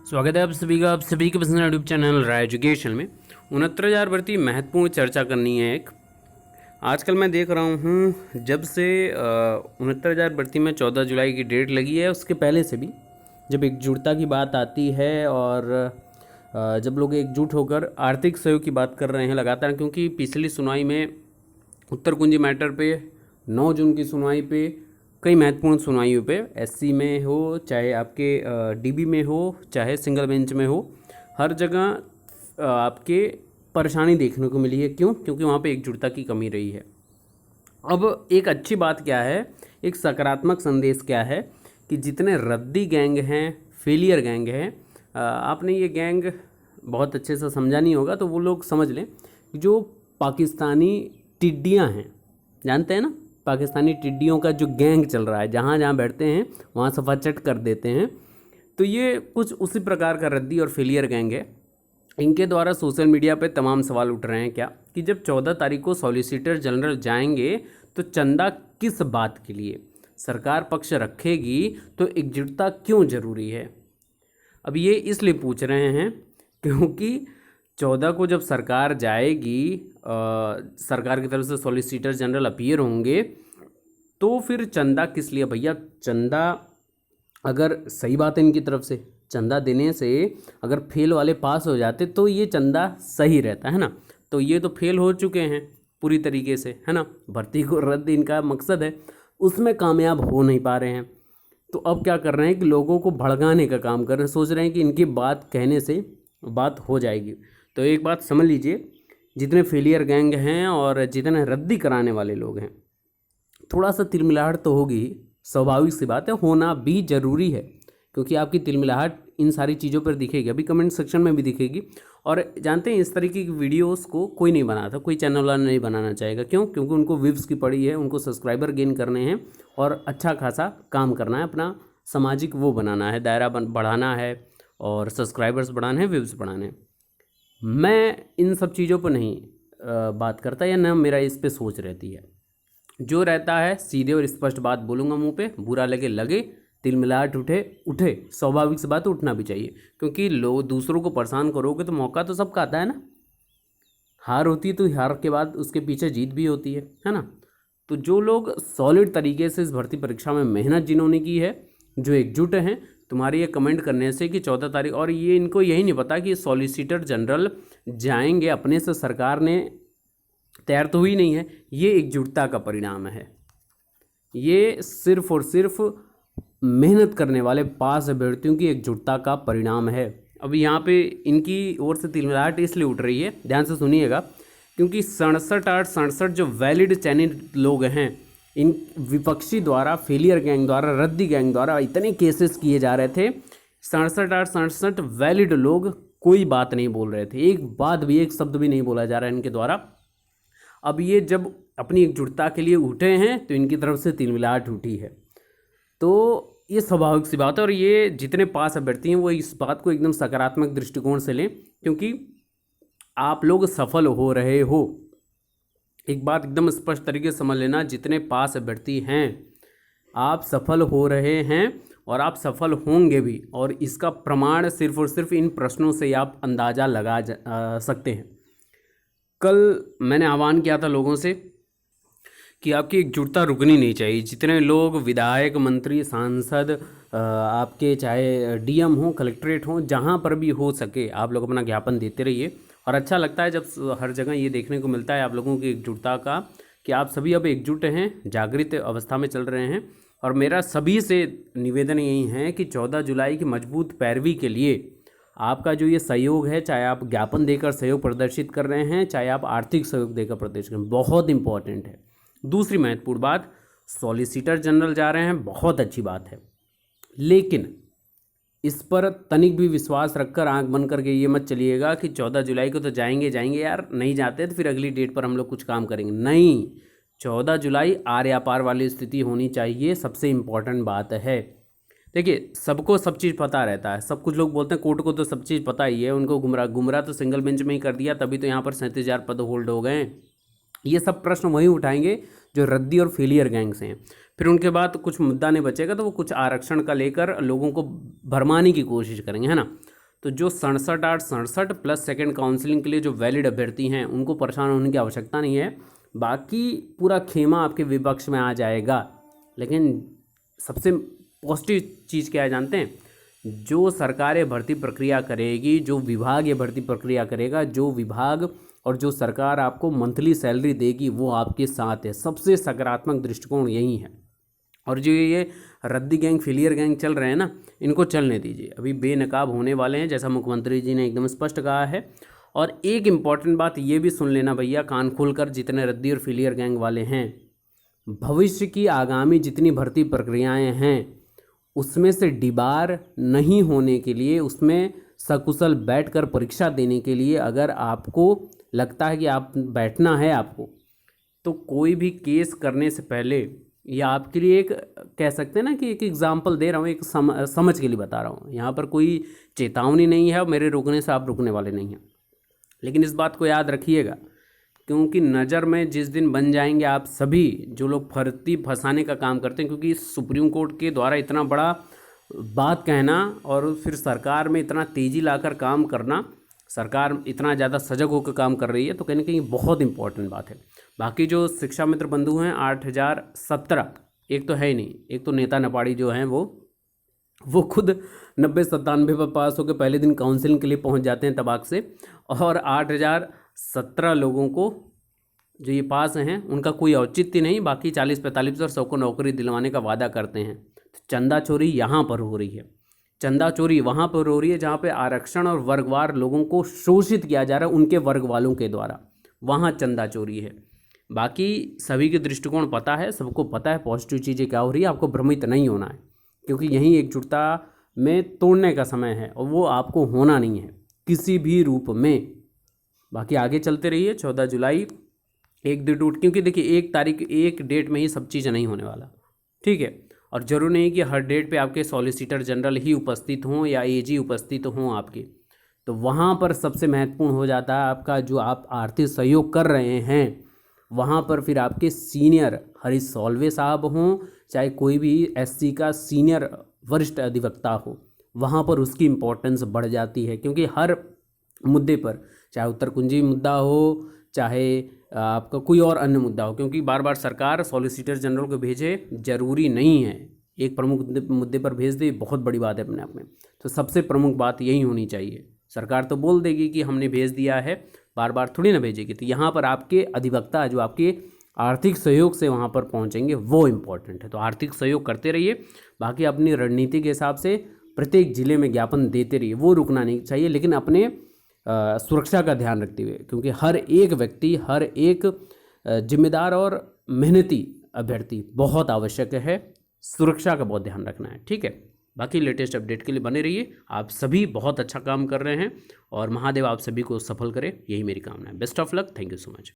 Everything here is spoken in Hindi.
स्वागत है आप सभी के पसंद यूट्यूब चैनल राय एजुकेशन में। 69,000 भर्ती महत्वपूर्ण चर्चा करनी है एक। आजकल मैं देख रहा हूँ जब से 69,000 भर्ती में 14 जुलाई की डेट लगी है, उसके पहले से भी जब एकजुटता की बात आती है और जब लोग एकजुट होकर आर्थिक सहयोग की बात कर रहे हैं लगातार, क्योंकि पिछली सुनवाई में उत्तर कुंजी मैटर पे 9 जून की सुनवाई पे कई महत्वपूर्ण सुनवाइयों पे एससी में हो, चाहे आपके डीबी में हो, चाहे सिंगल बेंच में हो, हर जगह आपके परेशानी देखने को मिली है। क्यों? क्योंकि वहाँ पे एकजुटता की कमी रही है। अब एक अच्छी बात क्या है, एक सकारात्मक संदेश क्या है कि जितने रद्दी गैंग हैं, फेलियर गैंग हैं, आपने ये गैंग बहुत अच्छे से समझा नहीं होगा तो वो लोग समझ लें, जो पाकिस्तानी टिड्डियाँ हैं, जानते हैं ना, पाकिस्तानी टिड्डियों का जो गैंग चल रहा है, जहाँ जहाँ बैठते हैं वहाँ सफा चट कर देते हैं। तो ये कुछ उसी प्रकार का रद्दी और फेलियर गैंग है। इनके द्वारा सोशल मीडिया पे तमाम सवाल उठ रहे हैं क्या कि जब 14 तारीख को सॉलिसिटर जनरल जाएंगे तो चंदा किस बात के लिए, सरकार पक्ष रखेगी तो एकजुटता क्यों ज़रूरी है। अब ये इसलिए पूछ रहे हैं क्योंकि 14 को जब सरकार जाएगी, सरकार की तरफ से सॉलिसिटर जनरल अपीयर होंगे, तो फिर चंदा किस लिए भैया। चंदा अगर सही बात है इनकी तरफ से, चंदा देने से अगर फेल वाले पास हो जाते तो ये चंदा सही रहता है ना। तो ये तो फेल हो चुके हैं पूरी तरीके से, है ना। भर्ती को रद्द इनका मकसद है, उसमें कामयाब हो नहीं पा रहे हैं। तो अब क्या कर रहे हैं कि लोगों को भड़काने का काम कर रहे हैं, सोच रहे हैं कि इनकी बात कहने से बात हो जाएगी। तो एक बात समझ लीजिए, जितने फेलियर गैंग हैं और जितने रद्दी कराने वाले लोग हैं, थोड़ा सा तिलमिलाहट तो होगी, स्वाभाविक सी बात है, होना भी ज़रूरी है, क्योंकि आपकी तिलमिलाहट इन सारी चीज़ों पर दिखेगी, अभी कमेंट सेक्शन में भी दिखेगी। और जानते हैं इस तरीके की वीडियोस को कोई नहीं बनाता, कोई चैनल वाला नहीं बनाना चाहेगा। क्यों? क्योंकि उनको व्यूज़ की पड़ी है, उनको सब्सक्राइबर गेन करने हैं और अच्छा खासा काम करना है, अपना सामाजिक वो बनाना है, दायरा बढ़ाना है और सब्सक्राइबर्स बढ़ाने हैं, व्यूज़ बढ़ाने हैं। मैं इन सब चीज़ों पर नहीं बात करता, या ना मेरा इस पे सोच रहती है। जो रहता है सीधे और स्पष्ट बात बोलूँगा मुंह पे, बुरा लगे लगे, तिलमिलाहट उठे उठे, स्वाभाविक सी बात उठना भी चाहिए, क्योंकि लोग दूसरों को परेशान करोगे तो मौका तो सबका आता है ना। हार होती है तो हार के बाद उसके पीछे जीत भी होती है ना। तो जो लोग सॉलिड तरीके से इस भर्ती परीक्षा में मेहनत जिन्होंने की है, जो एकजुट हैं, तुम्हारी ये कमेंट करने से कि 14 तारीख, और ये इनको यही नहीं पता कि सॉलिसिटर जनरल जाएंगे अपने से, सरकार ने तैयार तो हुई नहीं है, ये एकजुटता का परिणाम है। ये सिर्फ और सिर्फ मेहनत करने वाले पास अभ्यर्थियों की एकजुटता का परिणाम है। अब यहाँ पे इनकी ओर से तिलमिलाहट इसलिए उठ रही है, ध्यान से सुनिएगा, क्योंकि 67 जो वैलिड चयनित लोग हैं, इन विपक्षी द्वारा, फेलियर गैंग द्वारा, रद्दी गैंग द्वारा इतने केसेस किए जा रहे थे, 67 वैलिड लोग कोई बात नहीं बोल रहे थे, एक बात भी, एक शब्द भी नहीं बोला जा रहा है इनके द्वारा। अब ये जब अपनी एकजुटता के लिए उठे हैं तो इनकी तरफ से तिलमिलाहट उठी है, तो ये स्वाभाविक सी बात है। और ये जितने पास अभ्यर्थी हैं वो इस बात को एकदम सकारात्मक दृष्टिकोण से लें, क्योंकि आप लोग सफल हो रहे हो। एक बात एकदम स्पष्ट तरीके से समझ लेना, जितने पास अभ्यर्थी हैं आप सफल हो रहे हैं और आप सफल होंगे भी, और इसका प्रमाण सिर्फ और सिर्फ इन प्रश्नों से आप अंदाज़ा लगा सकते हैं। कल मैंने आह्वान किया था लोगों से कि आपकी एकजुटता रुकनी नहीं चाहिए। जितने लोग विधायक, मंत्री, सांसद, आपके चाहे डीएम हो, कलेक्ट्रेट हो, जहाँ पर भी हो सके आप लोग अपना ज्ञापन देते रहिए। और अच्छा लगता है जब हर जगह ये देखने को मिलता है आप लोगों की एकजुटता का, कि आप सभी अब एकजुट हैं, जागृत अवस्था में चल रहे हैं। और मेरा सभी से निवेदन यही है कि 14 जुलाई की मजबूत पैरवी के लिए आपका जो ये सहयोग है, चाहे आप ज्ञापन देकर सहयोग प्रदर्शित कर रहे हैं, चाहे आप आर्थिक सहयोग देकर प्रदर्शित कर रहे हैं, बहुत इंपॉर्टेंट है। दूसरी महत्वपूर्ण बात, सॉलिसिटर जनरल जा रहे हैं, बहुत अच्छी बात है, लेकिन इस पर तनिक भी विश्वास रखकर आंख बंद करके ये मत चलिएगा कि 14 जुलाई को तो जाएंगे यार, नहीं जाते तो फिर अगली डेट पर हम लोग कुछ काम करेंगे। नहीं, 14 जुलाई आर या पार वाली स्थिति होनी चाहिए, सबसे इम्पॉर्टेंट बात है। देखिए, सबको सब चीज़ पता रहता है, सब कुछ लोग बोलते हैं कोर्ट को तो सब चीज़ पता ही है, उनको गुमराह तो सिंगल बेंच में ही कर दिया, तभी तो यहाँ पर 37,000 पद होल्ड हो गए। ये सब प्रश्न वही उठाएंगे जो रद्दी और फेलियर गैंग्स हैं। फिर उनके बाद कुछ मुद्दा नहीं बचेगा तो वो कुछ आरक्षण का लेकर लोगों को भरमाने की कोशिश करेंगे, है ना। तो जो 67 प्लस सेकंड काउंसलिंग के लिए जो वैलिड अभ्यर्थी हैं उनको परेशान होने की आवश्यकता नहीं है। बाकी पूरा खेमा आपके विपक्ष में आ जाएगा। लेकिन सबसे पॉजिटिव चीज़ क्या है जानते हैं? जो सरकार ये भर्ती प्रक्रिया करेगी, जो विभाग ये भर्ती प्रक्रिया करेगा, जो विभाग और जो सरकार आपको मंथली सैलरी देगी वो आपके साथ है। सबसे सकारात्मक दृष्टिकोण यही है। और जो ये रद्दी गैंग, फेलियर गैंग चल रहे हैं ना, इनको चलने दीजिए। अभी बेनकाब होने वाले हैं, जैसा मुख्यमंत्री जी ने एकदम स्पष्ट कहा है। और एक इम्पॉर्टेंट बात ये भी सुन लेना भैया, कान खोलकर, जितने रद्दी और फेलियर गैंग वाले हैं, भविष्य की आगामी जितनी भर्ती प्रक्रियाएं हैं उसमें से डिबार नहीं होने के लिए, उसमें सकुशल बैठकर परीक्षा देने के लिए अगर आपको लगता है कि आप बैठना है आपको, तो कोई भी केस करने से पहले, या आपके लिए एक कह सकते हैं ना कि एक एग्जाम्पल दे रहा हूँ, एक समझ के लिए बता रहा हूँ। यहाँ पर कोई चेतावनी नहीं है और मेरे रुकने से आप रुकने वाले नहीं हैं। लेकिन इस बात को याद रखिएगा, क्योंकि नज़र में जिस दिन बन जाएंगे आप सभी जो लोग भर्ती फंसाने का काम करते हैं, क्योंकि सुप्रीम कोर्ट के द्वारा इतना बड़ा बात कहना और फिर सरकार में इतना तेज़ी लाकर काम करना, सरकार इतना ज़्यादा सजग होकर काम कर रही है, तो कहीं ना कहीं बहुत इंपॉर्टेंट बात है। बाकी जो शिक्षा मित्र बंधु हैं 8017, एक तो है ही नहीं, एक तो नेता नपाड़ी जो हैं वो खुद 90-97 पर पास होकर पहले दिन काउंसलिंग के लिए पहुंच जाते हैं तबाक से, और 8017 लोगों को जो ये पास हैं उनका कोई औचित्य नहीं। बाकी 40-45 और 100 को नौकरी दिलवाने का वादा करते हैं। तो चंदा चोरी यहाँ पर हो रही है, चंदा चोरी वहाँ पर हो रही है जहाँ पे आरक्षण और वर्गवार लोगों को शोषित किया जा रहा है उनके वर्ग वालों के द्वारा, वहाँ चंदा चोरी है। बाकी सभी के दृष्टिकोण पता है, सबको पता है पॉजिटिव चीज़ें क्या हो रही है। आपको भ्रमित नहीं होना है, क्योंकि यही एकजुटता में तोड़ने का समय है और वो आपको होना नहीं है किसी भी रूप में। बाकी आगे चलते रहिए। 14 जुलाई एक दिन टूट, क्योंकि देखिए 1 तारीख, एक डेट में ही सब चीज़ नहीं होने वाला, ठीक है। और ज़रूर नहीं कि हर डेट पे आपके सॉलिसिटर जनरल ही उपस्थित हों या एजी उपस्थित हों आपके, तो वहाँ पर सबसे महत्वपूर्ण हो जाता है आपका जो आप आर्थिक सहयोग कर रहे हैं, वहाँ पर फिर आपके सीनियर हरीश सॉल्वे साहब हों, चाहे कोई भी एससी का सीनियर वरिष्ठ अधिवक्ता हो, वहाँ पर उसकी इम्पोर्टेंस बढ़ जाती है। क्योंकि हर मुद्दे पर, चाहे उत्तरकुंजी मुद्दा हो, चाहे आपका कोई और अन्य मुद्दा हो, क्योंकि बार बार सरकार सॉलिसिटर जनरल को भेजे ज़रूरी नहीं है, एक प्रमुख मुद्दे पर भेज दे बहुत बड़ी बात है अपने आप में। तो सबसे प्रमुख बात यही होनी चाहिए। सरकार तो बोल देगी कि हमने भेज दिया है, बार बार थोड़ी ना भेजेगी। तो यहाँ पर आपके अधिवक्ता जो आपके आर्थिक सहयोग से वहाँ पर पहुँचेंगे वो इम्पोर्टेंट है। तो आर्थिक सहयोग करते रहिए। बाकी अपनी रणनीति के हिसाब से प्रत्येक जिले में ज्ञापन देते रहिए, वो रुकना नहीं चाहिए, लेकिन अपने सुरक्षा का ध्यान रखते हुए, क्योंकि हर एक व्यक्ति, हर एक जिम्मेदार और मेहनती अभ्यर्थी बहुत आवश्यक है। सुरक्षा का बहुत ध्यान रखना है, ठीक है। बाकी लेटेस्ट अपडेट के लिए बने रहिए। आप सभी बहुत अच्छा काम कर रहे हैं और महादेव आप सभी को सफल करे, यही मेरी कामना है। Best of luck, thank you so much.